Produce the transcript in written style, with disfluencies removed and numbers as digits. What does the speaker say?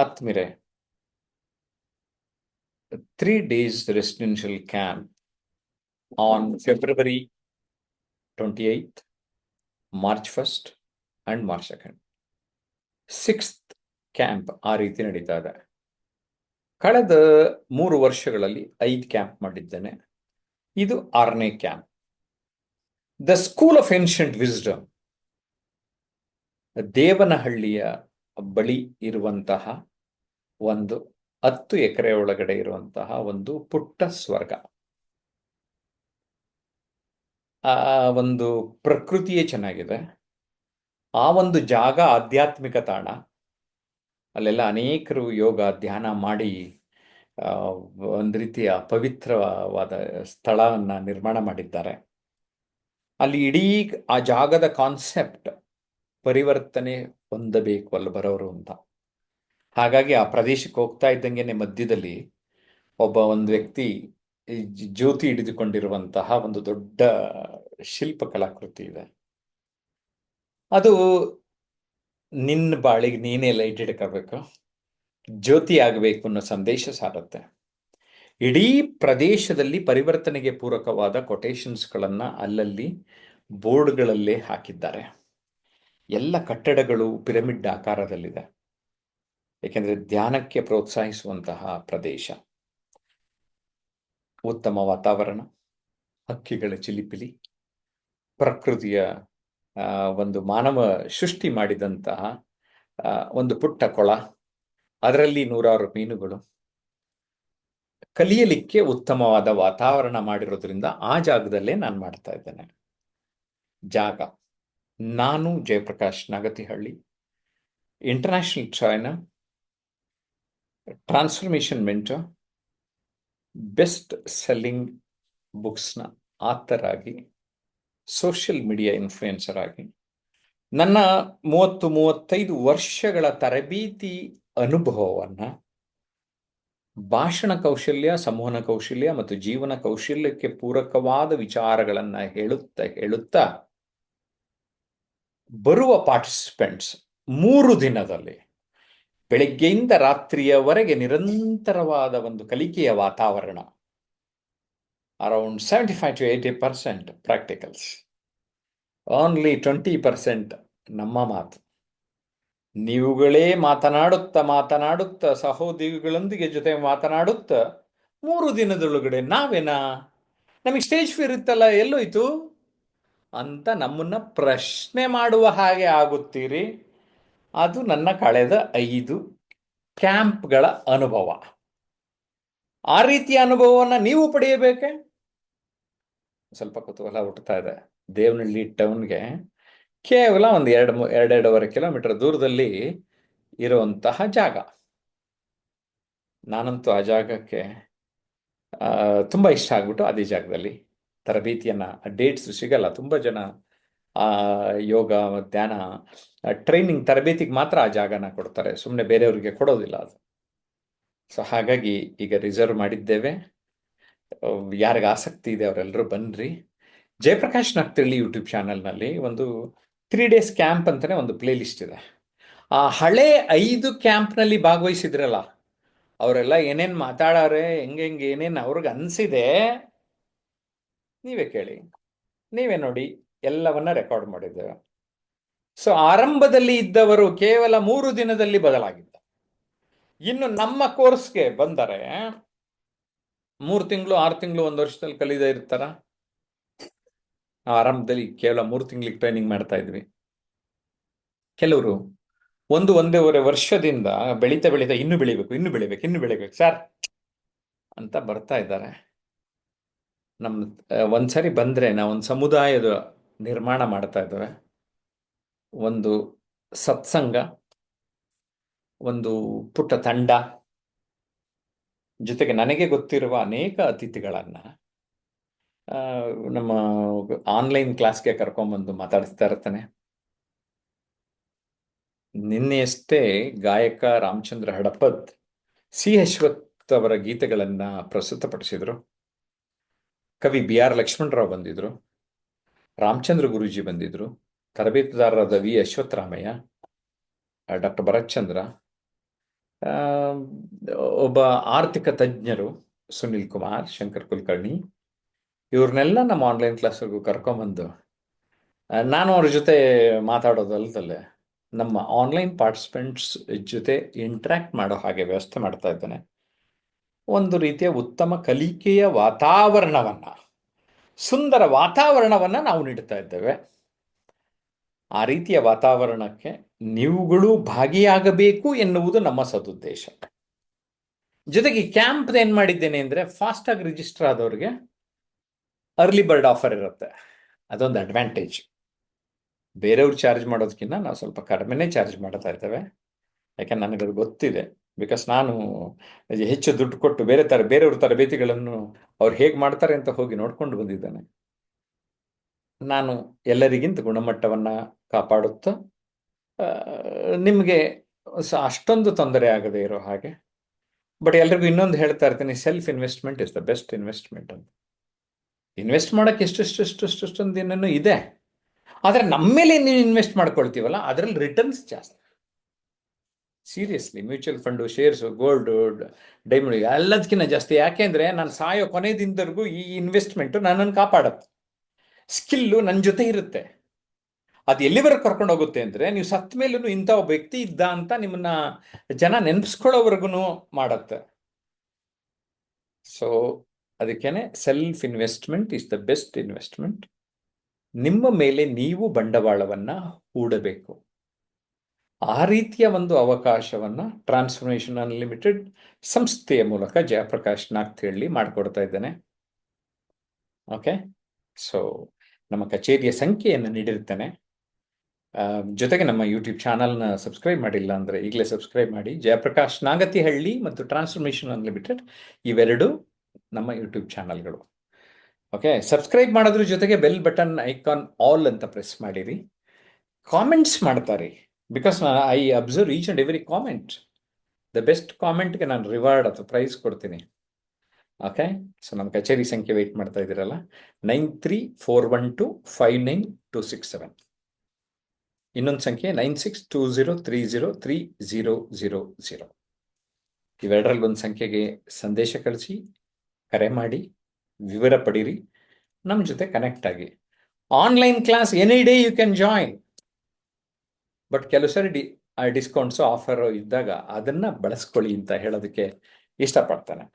ಆತ್ಮಿರೆ, 3 days residential camp on February 28th, March 1st and March 2nd. 6th camp ಆ ರೀತಿ ನಡೀತಾ ಇದೆ. ಕಳೆದ 3 ವರ್ಷಗಳಲ್ಲಿ 5 ಕ್ಯಾಂಪ್ ಮಾಡಿದ್ದೇನೆ. ಇದು 6ನೇ camp. The school of ancient wisdom, ದೇವನಹಳ್ಳಿಯ ಬಳಿ ಇರುವಂತಹ ಒಂದು 10 ಎಕರೆ ಒಳಗಡೆ ಇರುವಂತಹ ಒಂದು ಪುಟ್ಟ ಸ್ವರ್ಗ. ಆ ಒಂದು ಪ್ರಕೃತಿಯೇ ಚೆನ್ನಾಗಿದೆ. ಆ ಒಂದು ಜಾಗ ಆಧ್ಯಾತ್ಮಿಕ ತಾಣ. ಅಲ್ಲೆಲ್ಲ ಅನೇಕರು ಯೋಗ ಧ್ಯಾನ ಮಾಡಿ ಒಂದು ರೀತಿಯ ಪವಿತ್ರವಾದ ಸ್ಥಳವನ್ನ ನಿರ್ಮಾಣ ಮಾಡಿದ್ದಾರೆ. ಅಲ್ಲಿ ಇಡೀ ಆ ಜಾಗದ ಕಾನ್ಸೆಪ್ಟ್ ಪರಿವರ್ತನೆ ಹೊಂದಬೇಕು ಅಲ್ಲಿ ಬರೋರು ಅಂತ. ಹಾಗಾಗಿ ಆ ಪ್ರದೇಶಕ್ಕೆ ಹೋಗ್ತಾ ಇದ್ದಂಗೆನೆ ಮಧ್ಯದಲ್ಲಿ ಒಂದು ವ್ಯಕ್ತಿ ಜ್ಯೋತಿ ಹಿಡಿದುಕೊಂಡಿರುವಂತಹ ಒಂದು ದೊಡ್ಡ ಶಿಲ್ಪ ಕಲಾಕೃತಿ ಇದೆ. ಅದು ನಿನ್ನ ಬಾಳಿಗೆ ನೀನೇ ಲೈಟ್ ಹಿಡ್ಕೋಬೇಕು, ಜ್ಯೋತಿ ಆಗಬೇಕು ಅನ್ನೋ ಸಂದೇಶ ಸಾರುತ್ತೆ. ಇಡೀ ಪ್ರದೇಶದಲ್ಲಿ ಪರಿವರ್ತನೆಗೆ ಪೂರಕವಾದ ಕೊಟೇಶನ್ಸ್ಗಳನ್ನ ಅಲ್ಲಲ್ಲಿ ಬೋರ್ಡ್ಗಳಲ್ಲೇ ಹಾಕಿದ್ದಾರೆ. ಎಲ್ಲ ಕಟ್ಟಡಗಳು ಪಿರಮಿಡ್ ಆಕಾರದಲ್ಲಿದೆ. ಏಕೆಂದರೆ ಧ್ಯಾನಕ್ಕೆ ಪ್ರೋತ್ಸಾಹಿಸುವಂತಹ ಪ್ರದೇಶ. ಉತ್ತಮ ವಾತಾವರಣ, ಹಕ್ಕಿಗಳ ಚಿಲಿಪಿಲಿ, ಪ್ರಕೃತಿಯ ಒಂದು ಮಾನವ ಸೃಷ್ಟಿ ಮಾಡಿದಂತಹ ಒಂದು ಪುಟ್ಟ ಕೊಳ, ಅದರಲ್ಲಿ 100 ಮೀನುಗಳು. ಕಲಿಯಲಿಕ್ಕೆ ಉತ್ತಮವಾದ ವಾತಾವರಣ ಮಾಡಿರೋದ್ರಿಂದ ಆ ಜಾಗದಲ್ಲೇ ನಾನು ಮಾಡ್ತಾ ಇದ್ದೇನೆ. ಜಾಗ, ನಾನು Jayaprakash Nagatihalli, international trainer, transformation mentor, best selling ಬುಕ್ಸ್ನ ಆಥರ್ ಆಗಿ, ಸೋಷಿಯಲ್ ಮೀಡಿಯಾ ಇನ್ಫ್ಲೂಯೆನ್ಸರ್ ಆಗಿ, ನನ್ನ 30-35 ವರ್ಷಗಳ ತರಬೇತಿ ಅನುಭವವನ್ನು ಭಾಷಣ ಕೌಶಲ್ಯ, ಸಂವಹನ ಕೌಶಲ್ಯ ಮತ್ತು ಜೀವನ ಕೌಶಲ್ಯಕ್ಕೆ ಪೂರಕವಾದ ವಿಚಾರಗಳನ್ನು ಹೇಳುತ್ತಾ ಬರುವ ಪಾರ್ಟಿಸಿಪೆಂಟ್ಸ್ 3 ದಿನದಲ್ಲಿ ಬೆಳಗ್ಗೆಯಿಂದ ರಾತ್ರಿಯವರೆಗೆ ನಿರಂತರವಾದ ಒಂದು ಕಲಿಕೆಯ ವಾತಾವರಣ. ಅರೌಂಡ್ 75-80% ಪ್ರಾಕ್ಟಿಕಲ್ಸ್, ಓನ್ಲಿ 20% ನಮ್ಮ ಮಾತು. ನೀವುಗಳೇ ಮಾತನಾಡುತ್ತಾ ಸಹೋದ್ಯೋಗಿಗಳೊಂದಿಗೆ ಜೊತೆ ಮಾತನಾಡುತ್ತಾ 3 ದಿನದೊಳಗಡೆ ನಮಗೆ ಸ್ಟೇಜ್ ಫಿಯರ್ ಇತ್ತಲ್ಲ, ಎಲ್ಲೋಯ್ತು ಅಂತ ನಮ್ಮನ್ನ ಪ್ರಶ್ನೆ ಮಾಡುವ ಹಾಗೆ ಆಗುತ್ತೀರಿ. ಅದು ನನ್ನ ಕಳೆದ 5 ಕ್ಯಾಂಪ್ಗಳ ಅನುಭವ. ಆ ರೀತಿಯ ಅನುಭವವನ್ನು ನೀವು ಪಡೆಯಬೇಕೆ? ಸ್ವಲ್ಪ ಕುತೂಹಲ ಹುಟ್ಟುತ್ತಾ ಇದೆ. ದೇವನಹಳ್ಳಿ ಟೌನ್ಗೆ ಕೇವಲ ಒಂದು 2-2.5 ಕಿಲೋಮೀಟರ್ ದೂರದಲ್ಲಿ ಇರುವಂತಹ ಜಾಗ. ನಾನಂತೂ ಆ ಜಾಗಕ್ಕೆ ತುಂಬ ಇಷ್ಟ ಆಗ್ಬಿಟ್ಟು ಅದೇ ಜಾಗದಲ್ಲಿ ತರಬೇತಿಯನ್ನು, ಡೇಟ್ಸ್ ಸಿಗಲ್ಲ. ತುಂಬ ಜನ ಯೋಗ ಧ್ಯಾನ ಟ್ರೈನಿಂಗ್ ತರಬೇತಿಗೆ ಮಾತ್ರ ಆ ಜಾಗನ ಕೊಡ್ತಾರೆ, ಸುಮ್ಮನೆ ಬೇರೆಯವರಿಗೆ ಕೊಡೋದಿಲ್ಲ ಅದು. ಸೊ ಹಾಗಾಗಿ ಈಗ ರಿಸರ್ವ್ ಮಾಡಿದ್ದೇವೆ. ಯಾರಿಗೆ ಆಸಕ್ತಿ ಇದೆ ಅವರೆಲ್ಲರೂ ಬನ್ನಿರಿ. ಜಯಪ್ರಕಾಶ್ ನಾಗ್ತಿಹಳ್ಳಿ ಯೂಟ್ಯೂಬ್ ಚಾನಲ್ನಲ್ಲಿ ಒಂದು 3 days ಕ್ಯಾಂಪ್ ಅಂತಲೇ ಒಂದು ಪ್ಲೇ ಲಿಸ್ಟ್ ಇದೆ. ಆ ಹಳೆ 5 ಕ್ಯಾಂಪ್ನಲ್ಲಿ ಭಾಗವಹಿಸಿದ್ರಲ್ಲ ಅವರೆಲ್ಲ ಏನೇನು ಮಾತಾಡೋರೆ, ಹೆಂಗೆ ಏನೇನು ಅವ್ರಿಗೆ ಅನಿಸಿದೆ ನೀವೇ ಕೇಳಿ, ನೀವೇ ನೋಡಿ. ಎಲ್ಲವನ್ನ ರೆಕಾರ್ಡ್ ಮಾಡಿದ್ದೇವೆ. ಸೊ ಆರಂಭದಲ್ಲಿ ಇದ್ದವರು ಕೇವಲ 3 ದಿನದಲ್ಲಿ ಬದಲಾಗಿದ್ದ. ಇನ್ನು ನಮ್ಮ ಕೋರ್ಸ್ಗೆ ಬಂದರೆ 3 ತಿಂಗಳು, 6 ತಿಂಗಳು, 1 ವರ್ಷದಲ್ಲಿ ಕಲಿದೇ ಇರ್ತಾರ. ಆರಂಭದಲ್ಲಿ ಕೇವಲ 3 ತಿಂಗಳಿಗೆ ಟ್ರೈನಿಂಗ್ ಮಾಡ್ತಾ ಇದ್ವಿ. ಕೆಲವರು 1-1.5 ವರ್ಷದಿಂದ ಬೆಳೀತಾ ಇನ್ನು ಬೆಳಿಬೇಕು ಸರ್ ಅಂತ ಬರ್ತಾ ಇದ್ದಾರೆ. ಒಂದ್ಸರಿ ಬಂದ್ರೆ ನಾವೊಂದು ಸಮುದಾಯದ ನಿರ್ಮಾಣ ಮಾಡ್ತಾ ಇದ್ದೇವೆ. ಒಂದು ಸತ್ಸಂಗ, ಒಂದು ಪುಟ್ಟ ತಂಡ, ಜೊತೆಗೆ ನನಗೆ ಗೊತ್ತಿರುವ ಅನೇಕ ಅತಿಥಿಗಳನ್ನ ನಮ್ಮ ಆನ್ಲೈನ್ ಕ್ಲಾಸ್ಗೆ ಕರ್ಕೊಂಡ್ಬಂದು ಮಾತಾಡಿಸ್ತಾ ಇರ್ತಾನೆ. ನಿನ್ನೆಯಷ್ಟೇ ಗಾಯಕ ರಾಮಚಂದ್ರ ಹಡಪದ್ ಸಿ ಅಶ್ವಥ್ ಅವರ ಗೀತೆಗಳನ್ನ ಪ್ರಸ್ತುತಪಡಿಸಿದ್ರು. ಕವಿ BR ಲಕ್ಷ್ಮಣರಾವ್ ಬಂದಿದ್ರು, ರಾಮಚಂದ್ರ ಗುರೂಜಿ ಬಂದಿದ್ರು, ತರಬೇತುದಾರರಾದ ವಿ ಅಶ್ವತ್ಥರಾಮಯ್ಯ, ಡಾಕ್ಟರ್ ಭರತ್ ಚಂದ್ರ, ಆ, ಒಬ್ಬ ಆರ್ಥಿಕ ತಜ್ಞರು ಸುನಿಲ್ ಕುಮಾರ್, ಶಂಕರ್ ಕುಲಕರ್ಣಿ, ಇವ್ರನ್ನೆಲ್ಲ ನಮ್ಮ ಆನ್ಲೈನ್ ಕ್ಲಾಸ್ಗೂ ಕರ್ಕೊಂಬಂದು ನಾನು ಅವ್ರ ಜೊತೆ ಮಾತಾಡೋದಲ್ದಲ್ಲೇ ನಮ್ಮ ಆನ್ಲೈನ್ ಪಾರ್ಟಿಸಿಪೆಂಟ್ಸ್ ಜೊತೆ ಇಂಟ್ರ್ಯಾಕ್ಟ್ ಮಾಡೋ ಹಾಗೆ ವ್ಯವಸ್ಥೆ ಮಾಡ್ತಾ ಇದ್ದೇನೆ. ಒಂದು ರೀತಿಯ ಉತ್ತಮ ಕಲಿಕೆಯ ವಾತಾವರಣವನ್ನ, ಸುಂದರ ವಾತಾವರಣವನ್ನ ನಾವು ನೀಡ್ತಾ ಇದ್ದೇವೆ. ಆ ರೀತಿಯ ವಾತಾವರಣಕ್ಕೆ ನೀವುಗಳು ಭಾಗಿಯಾಗಬೇಕು ಎನ್ನುವುದು ನಮ್ಮ ಸದುದ್ದೇಶ. ಜೊತೆಗೆ ಕ್ಯಾಂಪ್ ಏನ್ ಮಾಡಿದ್ದೇನೆ ಅಂದ್ರೆ, ಫಾಸ್ಟ್ ಆಗಿ ರಿಜಿಸ್ಟರ್ ಆದವ್ರಿಗೆ ಅರ್ಲಿ ಬರ್ಡ್ ಆಫರ್ ಇರುತ್ತೆ. ಅದೊಂದು ಅಡ್ವಾಂಟೇಜ್. ಬೇರೆಯವ್ರು ಚಾರ್ಜ್ ಮಾಡೋದಕ್ಕಿಂತ ನಾವು ಸ್ವಲ್ಪ ಕಡಿಮೆನೇ ಚಾರ್ಜ್ ಮಾಡ್ತಾ ಇದ್ದೇವೆ. ಯಾಕಂದ್ರೆ ನನಗದು ಗೊತ್ತಿದೆ. ಬಿಕಾಸ್ ನಾನು ಹೆಚ್ಚು ದುಡ್ಡು ಕೊಟ್ಟು ಬೇರೆಯವ್ರ ತರಬೇತಿಗಳನ್ನು ಅವ್ರು ಹೇಗೆ ಮಾಡ್ತಾರೆ ಅಂತ ಹೋಗಿ ನೋಡ್ಕೊಂಡು ಬಂದಿದ್ದೇನೆ. ನಾನು ಎಲ್ಲರಿಗಿಂತ ಗುಣಮಟ್ಟವನ್ನು ಕಾಪಾಡುತ್ತಾ ನಿಮಗೆ ಅಷ್ಟೊಂದು ತೊಂದರೆ ಆಗದೆ ಇರೋ ಹಾಗೆ. ಬಟ್ ಎಲ್ರಿಗೂ ಇನ್ನೊಂದು ಹೇಳ್ತಾ ಇರ್ತೀನಿ, self investment is the best investment ಅಂತ. ಇನ್ವೆಸ್ಟ್ ಮಾಡೋಕ್ಕೆ ಎಷ್ಟೊಂದು ಏನೇನೋ ಇದೆ, ಆದರೆ ನಮ್ಮ ಮೇಲೆ ನೀವು ಇನ್ವೆಸ್ಟ್ ಮಾಡ್ಕೊಳ್ತೀವಲ್ಲ ಅದರಲ್ಲಿ ರಿಟರ್ನ್ಸ್ ಜಾಸ್ತಿ. Seriously, mutual fund, shares, gold, diamond ಎಲ್ಲದಕ್ಕಿಂತ ಜಾಸ್ತಿ. ಯಾಕೆಂದ್ರೆ ನಾನು ಸಾಯೋ ಕೊನೆ ದಿನದವರೆಗೂ ಈ ಇನ್ವೆಸ್ಟ್ಮೆಂಟು ನನ್ನನ್ನು ಕಾಪಾಡುತ್ತೆ. ಸ್ಕಿಲ್ಲು ನನ್ನ ಜೊತೆ ಇರುತ್ತೆ. ಅದು ಎಲ್ಲಿವರೆಗೆ ಕರ್ಕೊಂಡು ಹೋಗುತ್ತೆ ಅಂದರೆ, ನೀವು ಸತ್ತ ಮೇಲೂ ಇಂಥ ಒಬ್ಬ ವ್ಯಕ್ತಿ ಇದ್ದ ಅಂತ ನಿಮ್ಮನ್ನ ಜನ ನೆನಪಿಸ್ಕೊಳ್ಳೋವರೆಗೂ ಮಾಡುತ್ತೆ. ಸೊ ಅದಕ್ಕೇನೆ self investment is the best investment. ನಿಮ್ಮ ಮೇಲೆ ನೀವು ಬಂಡವಾಳವನ್ನ ಹೂಡಬೇಕು. ಆ ರೀತಿಯ ಒಂದು ಅವಕಾಶವನ್ನ ಟ್ರಾನ್ಸ್ಫಾರ್ಮೇಷನ್ ಅನ್ಲಿಮಿಟೆಡ್ ಸಂಸ್ಥೆಯ ಮೂಲಕ ಜಯಪ್ರಕಾಶ್ ನಾಗ್ತಿಹಳ್ಳಿ ಮಾಡಿಕೊಡ್ತಾ ಇದ್ದೇನೆ. ಓಕೆ, ಸೊ ನಮ್ಮ ಕಚೇರಿಯ ಸಂಖ್ಯೆಯನ್ನು ನೀಡಿರ್ತೇನೆ. ಜೊತೆಗೆ ನಮ್ಮ ಯೂಟ್ಯೂಬ್ ಚಾನಲ್ನ ಸಬ್ಸ್ಕ್ರೈಬ್ ಮಾಡಿಲ್ಲ ಅಂದರೆ ಈಗಲೇ ಸಬ್ಸ್ಕ್ರೈಬ್ ಮಾಡಿ. ಜಯಪ್ರಕಾಶ್ ನಾಗತಿಹಳ್ಳಿ ಮತ್ತು ಟ್ರಾನ್ಸ್ಫಾರ್ಮೇಷನ್ ಅನ್ಲಿಮಿಟೆಡ್ ಇವೆರಡು ನಮ್ಮ ಯೂಟ್ಯೂಬ್ ಚಾನಲ್ಗಳು. ಓಕೆ, ಸಬ್ಸ್ಕ್ರೈಬ್ ಮಾಡೋದ್ರ ಜೊತೆಗೆ ಬೆಲ್ ಬಟನ್ ಐಕಾನ್ ಆಲ್ ಅಂತ ಪ್ರೆಸ್ ಮಾಡಿರಿ. ಕಾಮೆಂಟ್ಸ್ ಮಾಡ್ತಾರೆ, because I observe each and every comment. The best ಕಾಮೆಂಟ್ಗೆ ನಾನು ರಿವಾರ್ಡ್ ಅಥವಾ ಪ್ರೈಸ್ ಕೊಡ್ತೀನಿ. ಓಕೆ, ಸೊ ನಮ್ಮ ಕಚೇರಿ ಸಂಖ್ಯೆ ವೆಯ್ಟ್ ಮಾಡ್ತಾ ಇದ್ದೀರಲ್ಲ, 9341259267. ಇನ್ನೊಂದು ಸಂಖ್ಯೆ 9620303000. ಇವೆರಡರಲ್ಲಿ ಒಂದು ಸಂಖ್ಯೆಗೆ ಸಂದೇಶ ಕಳಿಸಿ, ಕರೆ ಮಾಡಿ, ವಿವರ ಪಡೀರಿ, ನಮ್ಮ ಜೊತೆ ಕನೆಕ್ಟ್ ಆಗಿ. Online class any day you can join. But ಕೆಲವು ಸರಿ ಡಿಸ್ಕೌಂಟ್ಸು ಆಫರ್ ಇದ್ದಾಗ ಅದನ್ನ ಬಳಸ್ಕೊಳ್ಳಿ ಅಂತ ಹೇಳೋದಕ್ಕೆ ಇಷ್ಟಪಡ್ತಾನೆ.